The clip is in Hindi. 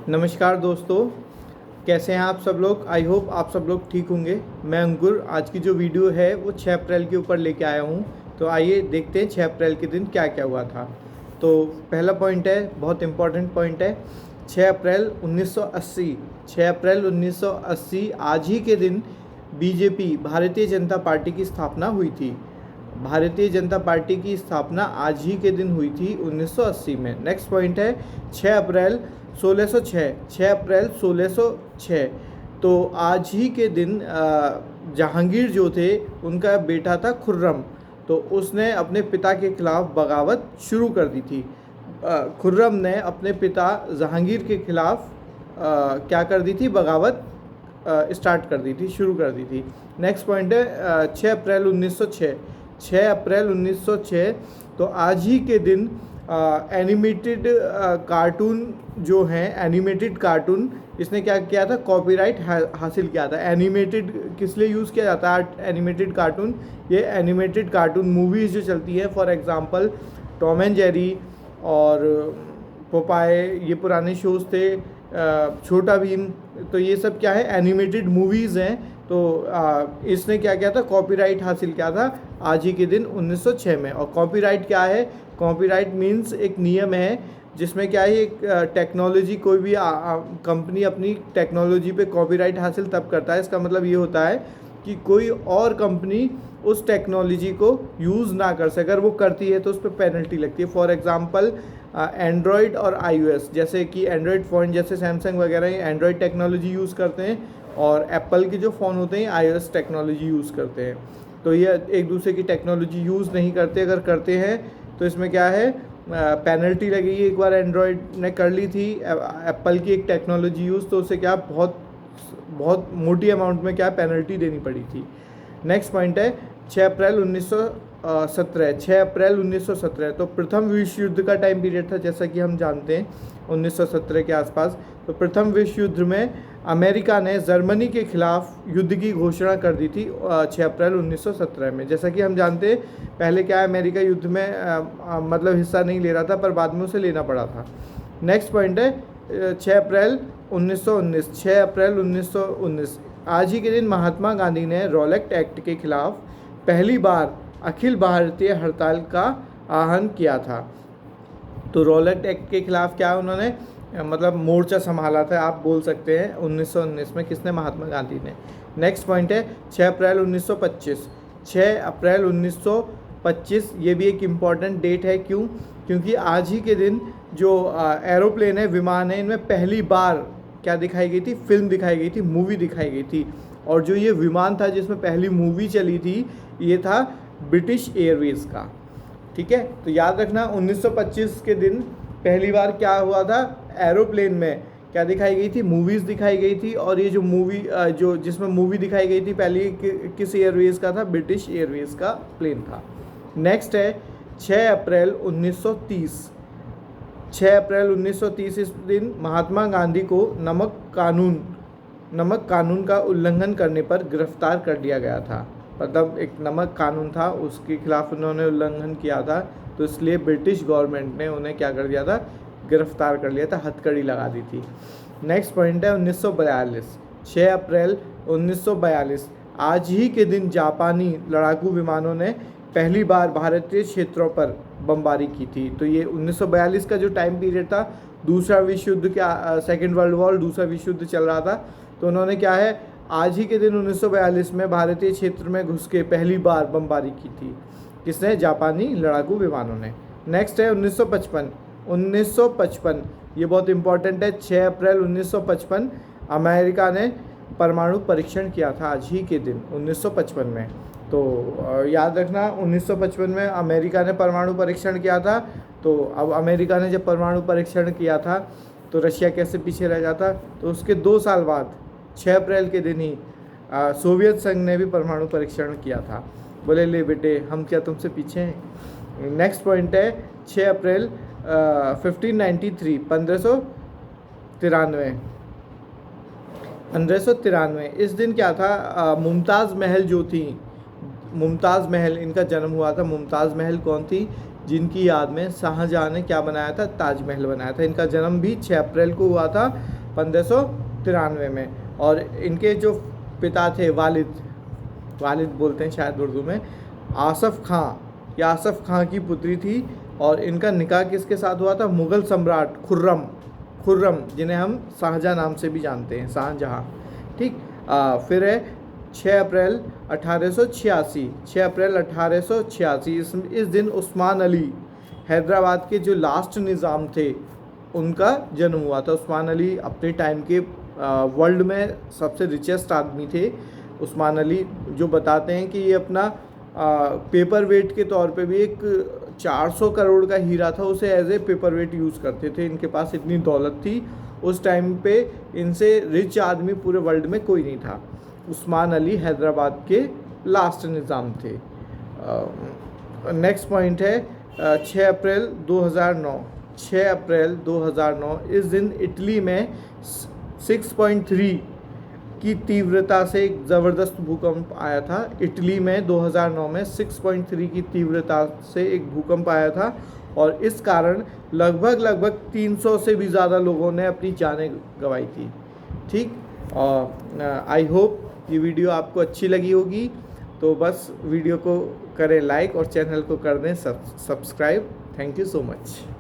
नमस्कार दोस्तों, कैसे हैं आप सब लोग। आई होप आप सब लोग ठीक होंगे। मैं अंकुर आज की जो वीडियो है वो 6 अप्रैल के ऊपर लेके आया हूँ। तो आइए देखते हैं 6 अप्रैल के दिन क्या क्या हुआ था। तो पहला पॉइंट है, बहुत इम्पोर्टेंट पॉइंट है, 6 अप्रैल 1980। 6 अप्रैल 1980 आज ही के दिन बीजेपी भारतीय जनता पार्टी की स्थापना हुई थी। भारतीय जनता पार्टी की स्थापना आज ही के दिन हुई थी 1980 में। नेक्स्ट पॉइंट है 6 अप्रैल 1606। 6 अप्रैल 1606 तो आज ही के दिन जहांगीर जो थे उनका बेटा था खुर्रम, तो उसने अपने पिता के खिलाफ बगावत शुरू कर दी थी। खुर्रम ने अपने पिता जहांगीर के खिलाफ क्या कर दी थी, बगावत स्टार्ट कर दी थी, शुरू कर दी थी। नेक्स्ट पॉइंट है 6 अप्रैल 1906। 6 अप्रैल 1906 तो आज ही के दिन एनिमेटेड कार्टून जो हैं, एनिमेटेड कार्टून, इसने क्या किया था, कॉपीराइट हासिल किया था। एनिमेटेड किस लिए यूज़ किया जाता है एनिमेटेड कार्टून? ये एनिमेटेड कार्टून मूवीज़ जो चलती हैं, for example Tom and Jerry और पोपाए, ये पुराने शोज़ थे, छोटा भीम, तो ये सब क्या है, एनिमेटेड मूवीज़ हैं। तो इसने क्या किया था, कॉपीराइट हासिल किया था आज ही के दिन 1906 में। और कॉपीराइट क्या है? कॉपीराइट मीन्स एक नियम है जिसमें क्या है, एक टेक्नोलॉजी, कोई भी कंपनी अपनी टेक्नोलॉजी पे कॉपीराइट हासिल तब करता है। इसका मतलब ये होता है कि कोई और कंपनी उस टेक्नोलॉजी को यूज़ ना कर सके। अगर वो करती है तो उस पर पेनल्टी लगती है। फॉर एग्जांपल एंड्रॉयड और आईओएस, जैसे कि एंड्रॉयड फ़ोन जैसे सैमसंग वगैरह एंड्रॉयड टेक्नोलॉजी यूज़ करते हैं और एप्पल के जो फ़ोन होते हैं आईओएस टेक्नोलॉजी यूज़ करते हैं। तो ये एक दूसरे की टेक्नोलॉजी यूज़ नहीं करते। अगर करते हैं तो इसमें क्या है, पेनल्टी लगेगी। एक बार एंड्रॉयड ने कर ली थी एप्पल की एक टेक्नोलॉजी यूज़, तो उसे क्या बहुत मोटी अमाउंट में क्या पेनल्टी देनी पड़ी थी। नेक्स्ट पॉइंट है 6 अप्रैल 1917। 6 अप्रैल 1917 तो प्रथम विश्व युद्ध का टाइम पीरियड था, जैसा कि हम जानते हैं 1917 के आसपास। तो प्रथम विश्व युद्ध में अमेरिका ने जर्मनी के खिलाफ युद्ध की घोषणा कर दी थी 6 अप्रैल 1917 में। जैसा कि हम जानते हैं पहले क्या है, अमेरिका युद्ध में मतलब हिस्सा नहीं ले रहा था, पर बाद में उसे लेना पड़ा था। नेक्स्ट पॉइंट है 6 अप्रैल 1919। 6 अप्रैल 1919 आज ही के दिन महात्मा गांधी ने रॉलेट एक्ट के खिलाफ पहली बार अखिल भारतीय हड़ताल का आह्वान किया था। तो रॉलेट एक्ट के खिलाफ क्या उन्होंने मतलब मोर्चा संभाला था, आप बोल सकते हैं 1919 में। किसने? महात्मा गांधी ने। नेक्स्ट पॉइंट है 6 अप्रैल 1925। 6 अप्रैल 1925 ये भी एक इम्पॉर्टेंट डेट है। क्यों? क्योंकि आज ही के दिन जो एरोप्लेन है, विमान है, इनमें पहली बार क्या दिखाई गई थी, फिल्म दिखाई गई थी, मूवी दिखाई गई थी। और जो ये विमान था जिसमें पहली मूवी चली थी, ये था ब्रिटिश एयरवेज का। ठीक है, तो याद रखना 1925 के दिन पहली बार क्या हुआ था, एरोप्लेन में क्या दिखाई गई थी, मूवीज़ दिखाई गई थी। और ये जो मूवी जो जिसमें मूवी दिखाई गई थी पहली किस एयरवेज का था, ब्रिटिश एयरवेज का प्लेन था। नेक्स्ट है 6 अप्रैल 1930। 6 अप्रैल 1930 इस दिन महात्मा गांधी को नमक कानून का उल्लंघन करने पर गिरफ्तार कर लिया गया था। मतलब एक नमक कानून था, उसके खिलाफ उन्होंने उल्लंघन किया था, तो इसलिए ब्रिटिश गवर्नमेंट ने उन्हें क्या कर दिया था, गिरफ्तार कर लिया था, हथकड़ी लगा दी थी। नेक्स्ट पॉइंट है 1942। 6 अप्रैल 1942 आज ही के दिन जापानी लड़ाकू विमानों ने पहली बार भारतीय क्षेत्रों पर बमबारी की थी। तो ये 1942 का जो टाइम पीरियड था, दूसरा विश्व युद्ध का, सेकेंड वर्ल्ड वॉर, दूसरा विश्व युद्ध चल रहा था। तो उन्होंने क्या है, आज ही के दिन 1942 में भारतीय क्षेत्र में घुस के पहली बार बमबारी की थी। किसने? जापानी लड़ाकू विमानों ने। नेक्स्ट है 1955। 1955 ये बहुत इंपॉर्टेंट है। 6 अप्रैल 1955 अमेरिका ने परमाणु परीक्षण किया था आज ही के दिन 1955 में। तो याद रखना 1955 में अमेरिका ने परमाणु परीक्षण किया था। तो अब अमेरिका ने जब परमाणु परीक्षण किया था तो रशिया कैसे पीछे रह जाता। तो उसके 2 साल बाद 6 अप्रैल के दिन ही सोवियत संघ ने भी परमाणु परीक्षण किया था। बोले ले बेटे, हम क्या तुमसे पीछे हैं। नेक्स्ट पॉइंट है 6 अप्रैल 1593 1593 इस दिन क्या था, मुमताज़ महल जो थी, मुमताज़ महल, इनका जन्म हुआ था। मुमताज़ महल कौन थी? जिनकी याद में शाहजहाँ ने क्या बनाया था, ताजमहल बनाया था। इनका जन्म भी 6 अप्रैल को हुआ था। 1593 में। और इनके जो पिता थे वालिद बोलते हैं शायद उर्दू में, आसफ़ खां, ये आसफ़ खां की पुत्री थी। और इनका निकाह किसके साथ हुआ था? मुग़ल सम्राट खुर्रम, जिन्हें हम शाहजहाँ नाम से भी जानते हैं, शाहजहाँ। ठीक। फिर है 6 अप्रैल 1886, 6 अप्रैल 1886, इस दिन उस्मान अली, हैदराबाद के जो लास्ट निज़ाम थे, उनका जन्म हुआ था। उस्मान अली अपने टाइम के वर्ल्ड में सबसे रिचेस्ट आदमी थे। उस्मान अली जो बताते हैं कि ये अपना पेपर वेट के तौर पे भी एक 400 करोड़ का हीरा था, उसे as a paper weight use करते थे। इनके पास इतनी दौलत थी। उस टाइम पे इनसे रिच आदमी पूरे वर्ल्ड में कोई नहीं था। उस्मान अली हैदराबाद के लास्ट निज़ाम थे। नेक्स्ट पॉइंट है 6 अप्रैल 2009, 6 अप्रैल 2009, इस दिन इटली में 6.3 की तीव्रता से एक ज़बरदस्त भूकंप आया था। इटली में 2009 में 6.3 की तीव्रता से एक भूकंप आया था, और इस कारण लगभग 300 से भी ज़्यादा लोगों ने अपनी जानें गंवाई थी। ठीक। और आई होप ये वीडियो आपको अच्छी लगी होगी। तो बस वीडियो को करें लाइक और चैनल को कर दें subscribe. Thank you so much.